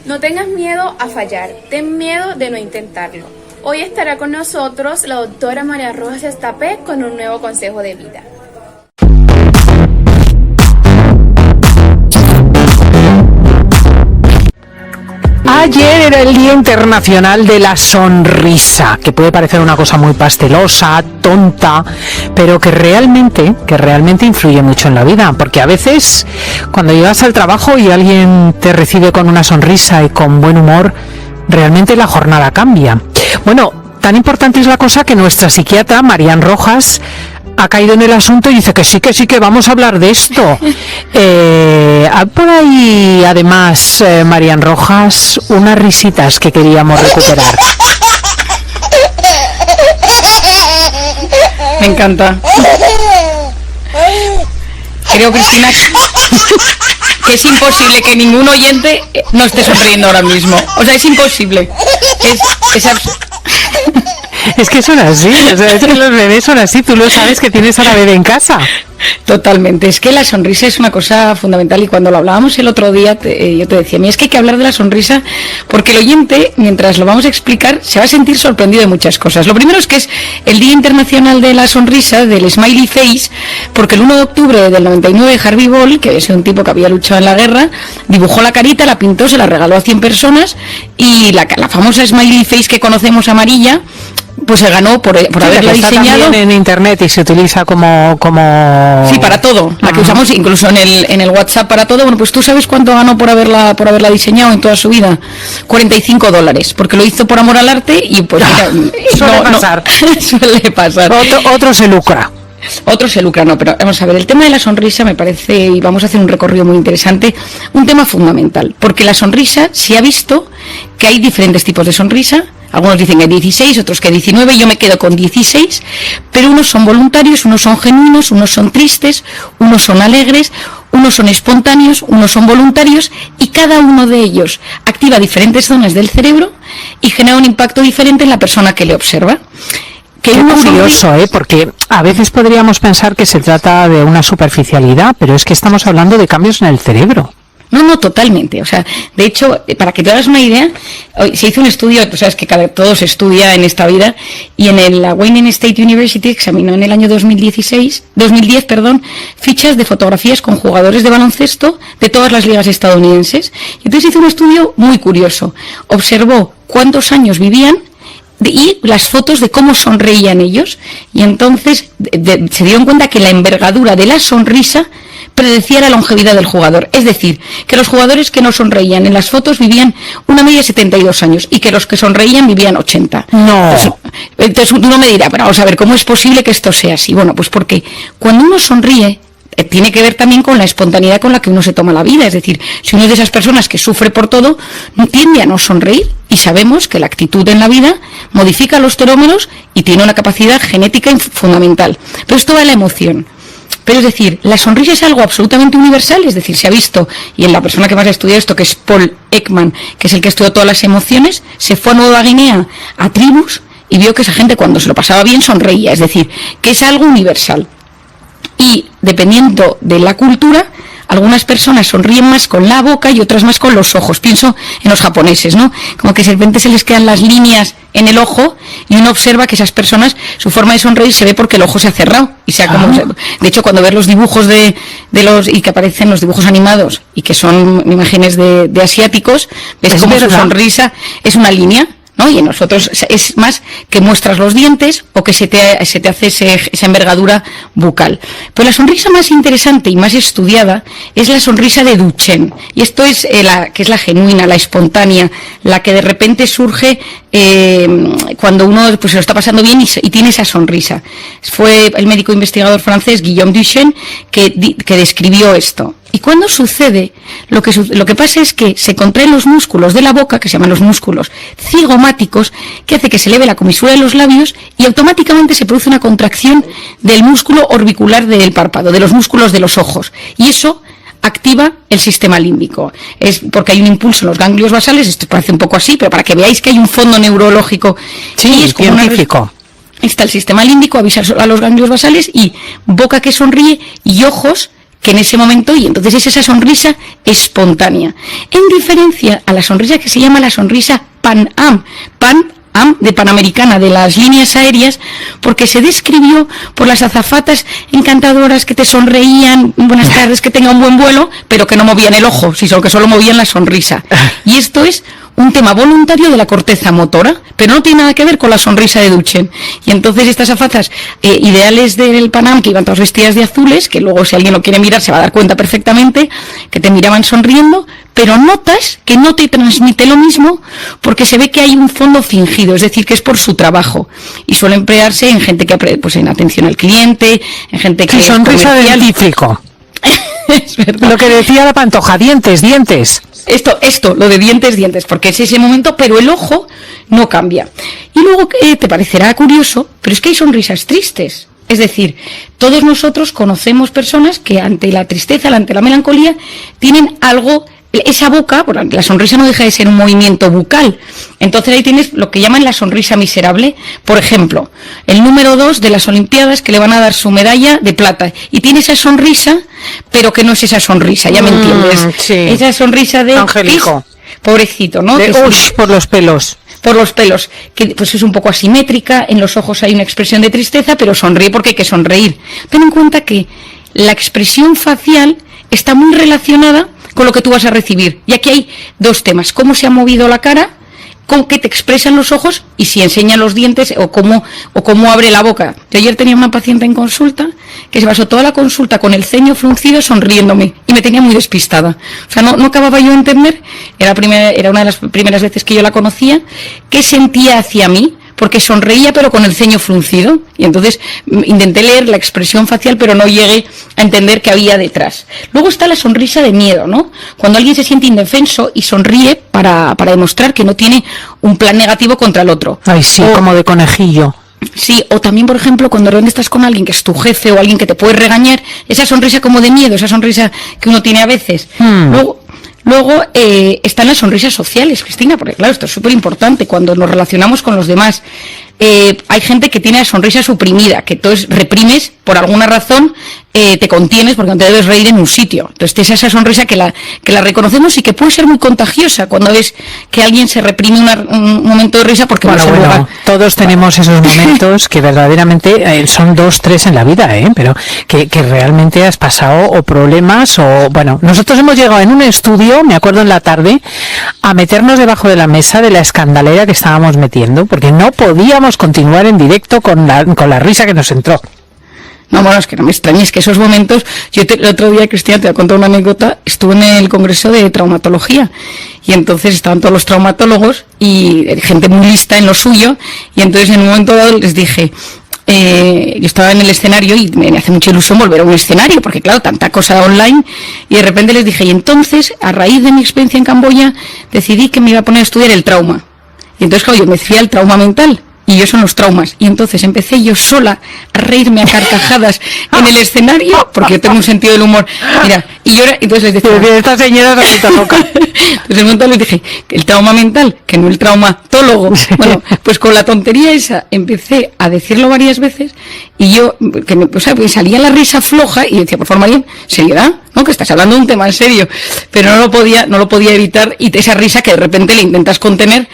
No tengas miedo a fallar, ten miedo de no intentarlo. Hoy estará con nosotros la doctora María Rojas Estapé con un nuevo consejo de vida. Ayer era el Día Internacional de la Sonrisa, que puede parecer una cosa muy pastelosa, tonta, pero que realmente influye mucho en la vida, porque a veces cuando llegas al trabajo y alguien te recibe con una sonrisa y con buen humor, realmente la jornada cambia. Bueno, tan importante es la cosa que nuestra psiquiatra, María Rojas, ha caído en el asunto y dice que sí, que vamos a hablar de esto. Por ahí, además, María Rojas, unas risitas que queríamos recuperar. Me encanta. Creo, Cristina, que es imposible que ningún oyente no esté sonriendo ahora mismo. O sea, es imposible. Es que son así, o sea, es que los bebés son así, tú lo sabes que tienes a la bebé en casa. Totalmente, es que la sonrisa es una cosa fundamental y cuando lo hablábamos el otro día yo te decía, mira, es que hay que hablar de la sonrisa porque el oyente, mientras lo vamos a explicar, se va a sentir sorprendido de muchas cosas. Lo primero es que es el Día Internacional de la Sonrisa, del Smiley Face, porque el 1 de octubre del 99 Harvey Ball, que es un tipo que había luchado en la guerra, dibujó la carita, la pintó, se la regaló a 100 personas y la famosa Smiley Face que conocemos amarilla, pues se ganó por haberla diseñado en internet y se utiliza como sí, para todo, la que usamos incluso en el WhatsApp para todo. Bueno, pues tú sabes cuánto ganó por haberla diseñado en toda su vida. $45, porque lo hizo por amor al arte y pues suele pasar. Otro se lucra. Otro se lucra, no, pero vamos a ver, el tema de la sonrisa me parece, y vamos a hacer un recorrido muy interesante, un tema fundamental, porque la sonrisa, se ha visto que hay diferentes tipos de sonrisa. Algunos dicen que hay 16, otros que 19, yo me quedo con 16, pero unos son voluntarios, unos son genuinos, unos son tristes, unos son alegres, unos son espontáneos, unos son voluntarios, y cada uno de ellos activa diferentes zonas del cerebro y genera un impacto diferente en la persona que le observa. Qué curioso, porque a veces podríamos pensar que se trata de una superficialidad, pero es que estamos hablando de cambios en el cerebro. No, totalmente. O sea, de hecho, para que te hagas una idea, se hizo un estudio, tú sabes que todo se estudia en esta vida, y en la Wayne State University examinó en el año 2010, fichas de fotografías con jugadores de baloncesto de todas las ligas estadounidenses. Y entonces hizo un estudio muy curioso. Observó cuántos años vivían y las fotos de cómo sonreían ellos, y entonces se dieron cuenta que la envergadura de la sonrisa predecía la longevidad del jugador. Es decir, que los jugadores que no sonreían en las fotos vivían una media de 72 años y que los que sonreían vivían 80. No. Entonces uno me dirá, pero vamos a ver, ¿cómo es posible que esto sea así? Bueno, pues porque cuando uno sonríe, tiene que ver también con la espontaneidad con la que uno se toma la vida. Es decir, si uno es de esas personas que sufre por todo, tiende a no sonreír, y sabemos que la actitud en la vida modifica los telómeros y tiene una capacidad genética fundamental. Pero esto va de la emoción. Pero es decir, la sonrisa es algo absolutamente universal, es decir, se ha visto, y en la persona que más ha estudiado esto, que es Paul Ekman, que es el que estudió todas las emociones, se fue a Nueva Guinea, a tribus, y vio que esa gente cuando se lo pasaba bien sonreía, es decir, que es algo universal. Y dependiendo de la cultura, algunas personas sonríen más con la boca y otras más con los ojos. Pienso en los japoneses, ¿no? Como que de repente se les quedan las líneas en el ojo y uno observa que esas personas, su forma de sonreír se ve porque el ojo se ha cerrado. Y sea como, de hecho, cuando ves los dibujos de los y que aparecen los dibujos animados y que son imágenes de asiáticos, ves como su sonrisa es una línea, ¿no? Y en nosotros es más que muestras los dientes o que se te hace esa envergadura bucal. Pero la sonrisa más interesante y más estudiada es la sonrisa de Duchenne. Y esto es que es la genuina, la espontánea, la que de repente surge cuando uno pues se lo está pasando bien y tiene esa sonrisa. Fue el médico investigador francés Guillaume Duchenne que describió esto. Y cuando sucede, lo que pasa es que se contraen los músculos de la boca, que se llaman los músculos cigomáticos, que hace que se eleve la comisura de los labios y automáticamente se produce una contracción del músculo orbicular del párpado, de los músculos de los ojos. Y eso activa el sistema límbico. Es porque hay un impulso en los ganglios basales, esto parece un poco así, pero para que veáis que hay un fondo neurológico. Sí, es científico. Está el sistema límbico, avisa a los ganglios basales y boca que sonríe y ojos que en ese momento, y entonces es esa sonrisa espontánea, en diferencia a la sonrisa que se llama la sonrisa Pan-Am, de Panamericana, de las líneas aéreas, porque se describió por las azafatas encantadoras que te sonreían, buenas tardes, que tenga un buen vuelo, pero que no movían el ojo, sino que solo movían la sonrisa. Y esto es un tema voluntario de la corteza motora, pero no tiene nada que ver con la sonrisa de Duchen. Y entonces estas azafatas ideales del Panam, que iban todas vestidas de azules, que luego si alguien lo quiere mirar se va a dar cuenta perfectamente, que te miraban sonriendo, pero notas que no te transmite lo mismo porque se ve que hay un fondo fingido, es decir, que es por su trabajo. Y suele emplearse en gente que, pues en atención al cliente, en gente que... Sí, sonrisa de científico. Es verdad. Lo que decía la Pantoja, dientes. Esto, lo de dientes, porque es ese momento, pero el ojo no cambia. Y luego te parecerá curioso, pero es que hay sonrisas tristes. Es decir, todos nosotros conocemos personas que ante la tristeza, ante la melancolía, tienen algo, esa boca, bueno, la sonrisa no deja de ser un movimiento bucal. Entonces ahí tienes lo que llaman la sonrisa miserable. Por ejemplo, el número 2 de las Olimpiadas, que le van a dar su medalla de plata. Y tiene esa sonrisa, pero que no es esa sonrisa, ya me entiendes. Sí. Esa sonrisa de... Angélico. Pobrecito, ¿no? De por los pelos. Por los pelos, que pues es un poco asimétrica, en los ojos hay una expresión de tristeza, pero sonríe porque hay que sonreír. Ten en cuenta que la expresión facial está muy relacionada con lo que tú vas a recibir. Y aquí hay dos temas: cómo se ha movido la cara, con qué te expresan los ojos y si enseña los dientes o cómo abre la boca. Yo ayer tenía una paciente en consulta que se pasó toda la consulta con el ceño fruncido sonriéndome y me tenía muy despistada. O sea, no acababa yo de entender, era una de las primeras veces que yo la conocía, qué sentía hacia mí, porque sonreía pero con el ceño fruncido, y entonces intenté leer la expresión facial pero no llegué a entender qué había detrás. Luego está la sonrisa de miedo, ¿no? Cuando alguien se siente indefenso y sonríe para demostrar que no tiene un plan negativo contra el otro. Ay, sí, como de conejillo. Sí, o también, por ejemplo, cuando realmente estás con alguien que es tu jefe o alguien que te puede regañar, esa sonrisa como de miedo, esa sonrisa que uno tiene a veces. Luego están las sonrisas sociales, Cristina, porque claro, esto es súper importante cuando nos relacionamos con los demás. Hay gente que tiene la sonrisa suprimida, que entonces reprimes por alguna razón, te contienes porque no te debes reír en un sitio. Entonces es esa sonrisa que la reconocemos y que puede ser muy contagiosa cuando ves que alguien se reprime un momento de risa porque bueno, todos tenemos esos momentos que verdaderamente son 2, 3 en la vida, pero que realmente has pasado o problemas o bueno, nosotros hemos llegado en un estudio, me acuerdo en la tarde, a meternos debajo de la mesa de la escandalera que estábamos metiendo porque no podíamos continuar en directo con la risa que nos entró. No, bueno, es que no me extrañes que esos momentos... el otro día, Cristina, te voy a contar una anécdota, estuve en el congreso de traumatología y entonces estaban todos los traumatólogos y gente muy lista en lo suyo, y entonces en un momento dado les dije... yo estaba en el escenario y me hace mucha ilusión volver a un escenario porque claro, tanta cosa online, y de repente les dije, y entonces a raíz de mi experiencia en Camboya decidí que me iba a poner a estudiar el trauma, y entonces claro, yo me fui al trauma mental y yo son los traumas, y entonces empecé yo sola a reírme a carcajadas en el escenario porque yo tengo un sentido del humor, mira, y yo entonces les decía, esta señora está loca. Entonces en un momento les dije, el trauma mental, que no el traumatólogo. Bueno, pues con la tontería esa empecé a decirlo varias veces y yo, pues salía la risa floja y decía, por favor, María, seriedad, ¿no? Que estás hablando de un tema en serio, pero no lo podía evitar, y esa risa que de repente le intentas contener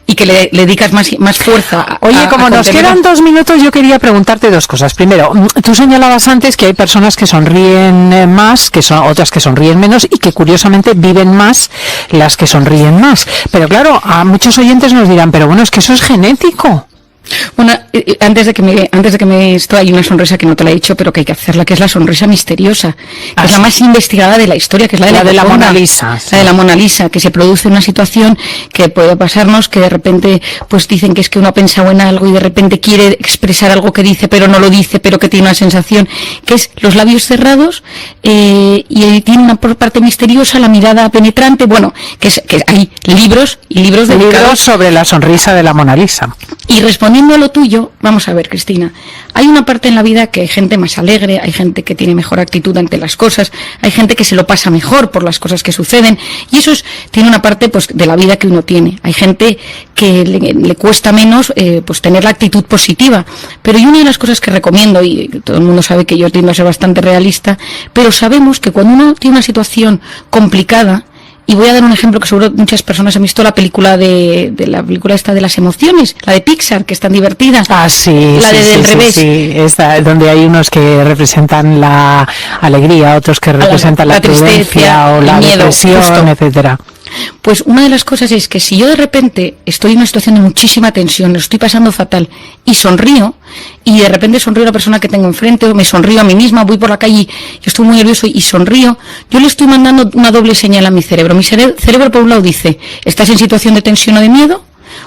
y que le dedicas más fuerza. Oye, como nos quedan 2 minutos, yo quería preguntarte 2 cosas. Primero, tú señalabas antes que hay personas que sonríen más, que son otras que sonríen menos, y que curiosamente viven más las que sonríen más. Pero claro, a muchos oyentes nos dirán, pero bueno, es que eso es genético. Bueno, antes de que me esto, hay una sonrisa que no te la he dicho, pero que hay que hacerla, que es la sonrisa misteriosa, que es la más investigada de la historia, que es la de la Mona Lisa. Sí. La de la Mona Lisa, que se produce una situación que puede pasarnos, que de repente pues dicen que es que uno ha pensado en algo y de repente quiere expresar algo que dice, pero no lo dice, pero que tiene una sensación, que es los labios cerrados, y tiene una parte misteriosa, la mirada penetrante, bueno, que hay libros y libros sobre la sonrisa de la Mona Lisa. Y respondiendo volviendo a lo tuyo, vamos a ver, Cristina, hay una parte en la vida que hay gente más alegre, hay gente que tiene mejor actitud ante las cosas, hay gente que se lo pasa mejor por las cosas que suceden, y eso tiene una parte pues de la vida que uno tiene. Hay gente que le cuesta menos pues tener la actitud positiva, pero y una de las cosas que recomiendo, y todo el mundo sabe que yo tiendo a ser bastante realista, pero sabemos que cuando uno tiene una situación complicada, y voy a dar un ejemplo que seguro muchas personas han visto, la película de la película esta de las emociones, la de Pixar, que es tan divertida. Ah, sí, la sí, de sí, Del sí, revés. sí, esta, donde hay unos que representan la alegría, otros que representan la tristeza, prudencia o la miedo, depresión, justo. etcétera. Pues una de las cosas es que si yo de repente estoy en una situación de muchísima tensión, lo estoy pasando fatal, y sonrío, y de repente sonrío a la persona que tengo enfrente, o me sonrío a mí misma, voy por la calle, yo estoy muy nervioso y sonrío, yo le estoy mandando una doble señal a mi cerebro. Mi cerebro por un lado dice, estás en situación de tensión o de miedo,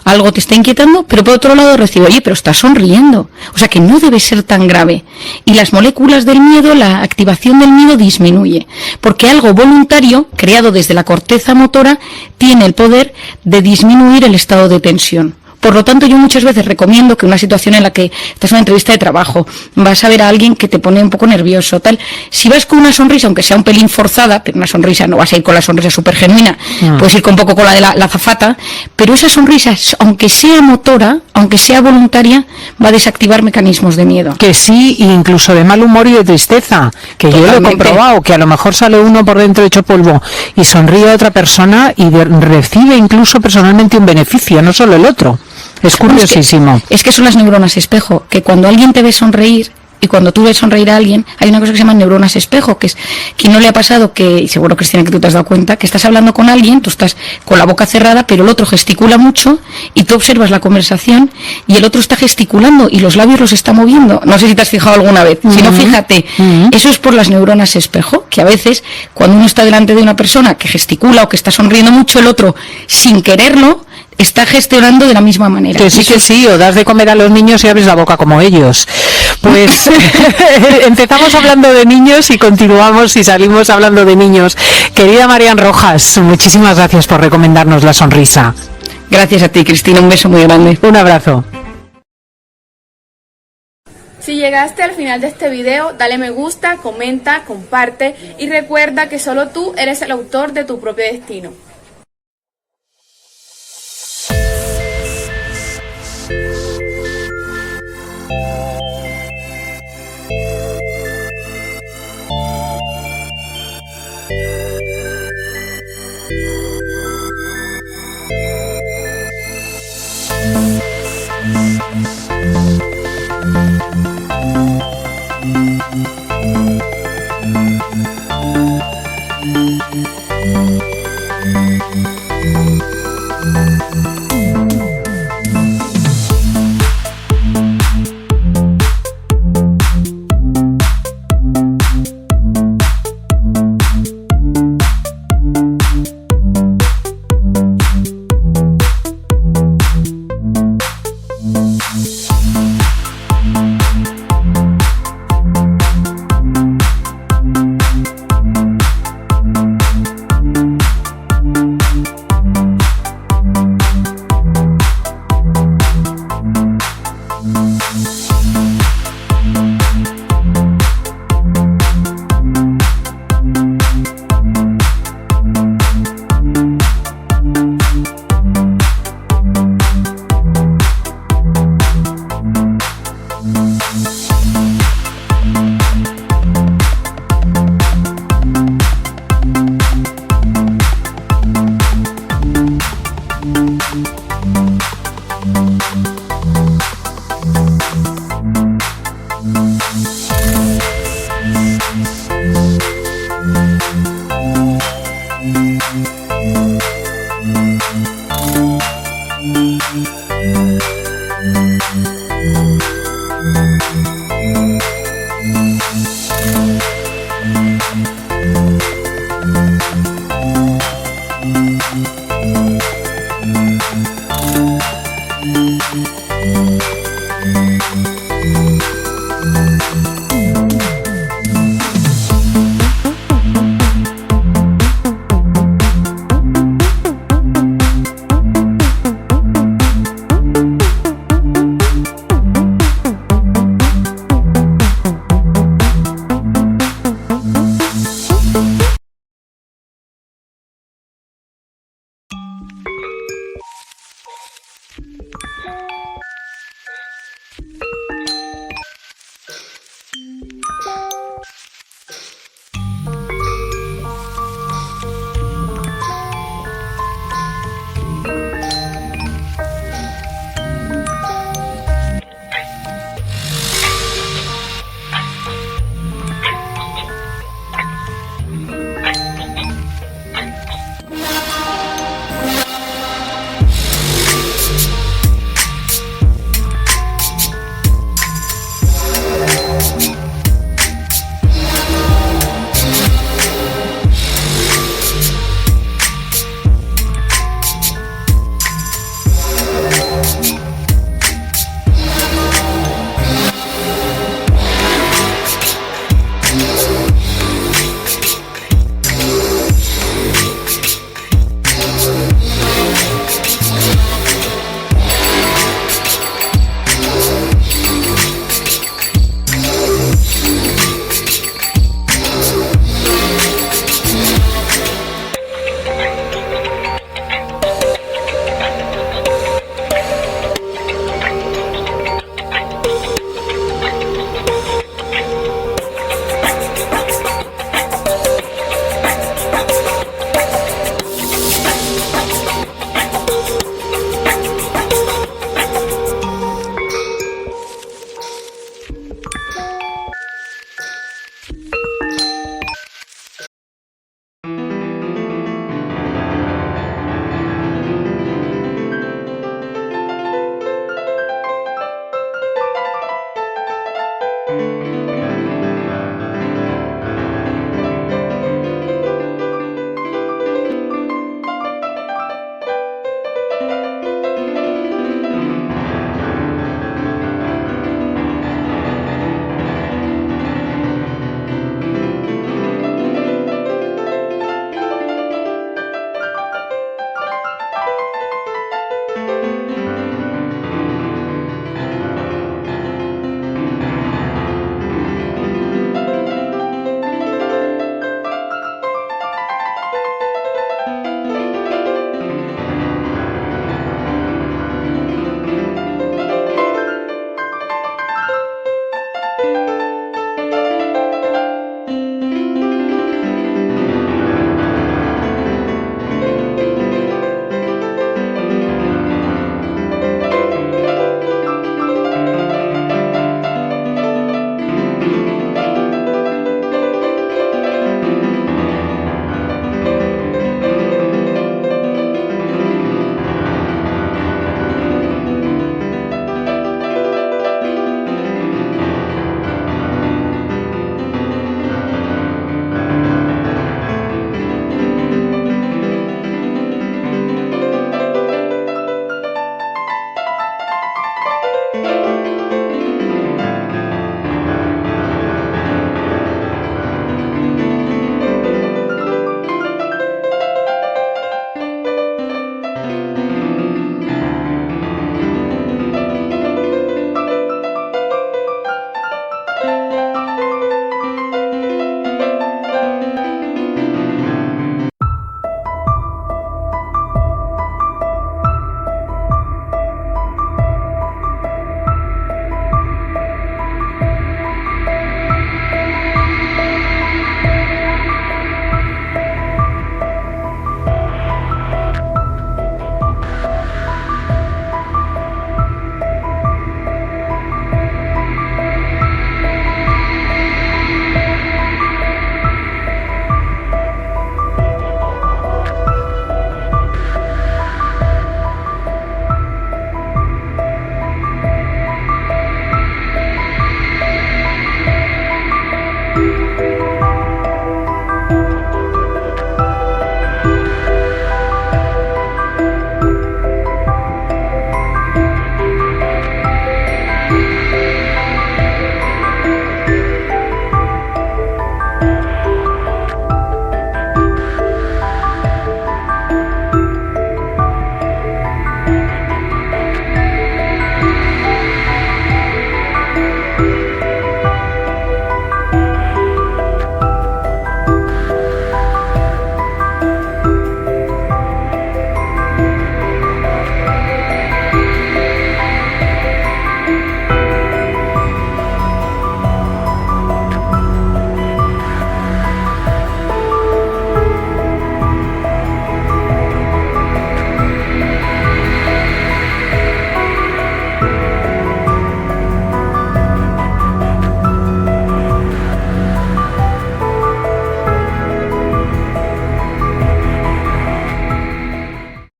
algo te está inquietando, pero por otro lado recibo, oye, pero estás sonriendo, o sea que no debe ser tan grave. Y las moléculas del miedo, la activación del miedo disminuye, porque algo voluntario, creado desde la corteza motora, tiene el poder de disminuir el estado de tensión. Por lo tanto, yo muchas veces recomiendo que una situación en la que estás en una entrevista de trabajo, vas a ver a alguien que te pone un poco nervioso, tal, si vas con una sonrisa, aunque sea un pelín forzada, pero una sonrisa, no vas a ir con la sonrisa súper genuina, puedes ir con un poco con la de la azafata, pero esa sonrisa, aunque sea motora, aunque sea voluntaria, va a desactivar mecanismos de miedo. Que sí, incluso de mal humor y de tristeza, que yo lo he comprobado, que a lo mejor sale uno por dentro hecho polvo y sonríe a otra persona y recibe incluso personalmente un beneficio, no solo el otro. Es curiosísimo. Es que son las neuronas espejo, que cuando alguien te ve sonreír y cuando tú ves sonreír a alguien, hay una cosa que se llama neuronas espejo, que es, quien no le ha pasado, que, y seguro, Cristina, que tú te has dado cuenta, que estás hablando con alguien, tú estás con la boca cerrada, pero el otro gesticula mucho y tú observas la conversación y el otro está gesticulando y los labios los está moviendo. No sé si te has fijado alguna vez. Si no, fíjate, eso es por las neuronas espejo, que a veces cuando uno está delante de una persona que gesticula o que está sonriendo mucho, el otro, sin quererlo, está gestionando de la misma manera. Que sí, o das de comer a los niños y abres la boca como ellos. Pues empezamos hablando de niños y continuamos y salimos hablando de niños. Querida Marian Rojas, muchísimas gracias por recomendarnos la sonrisa. Gracias a ti, Cristina, un beso muy grande. Un abrazo. Si llegaste al final de este video, dale me gusta, comenta, comparte y recuerda que solo tú eres el autor de tu propio destino. Thank you.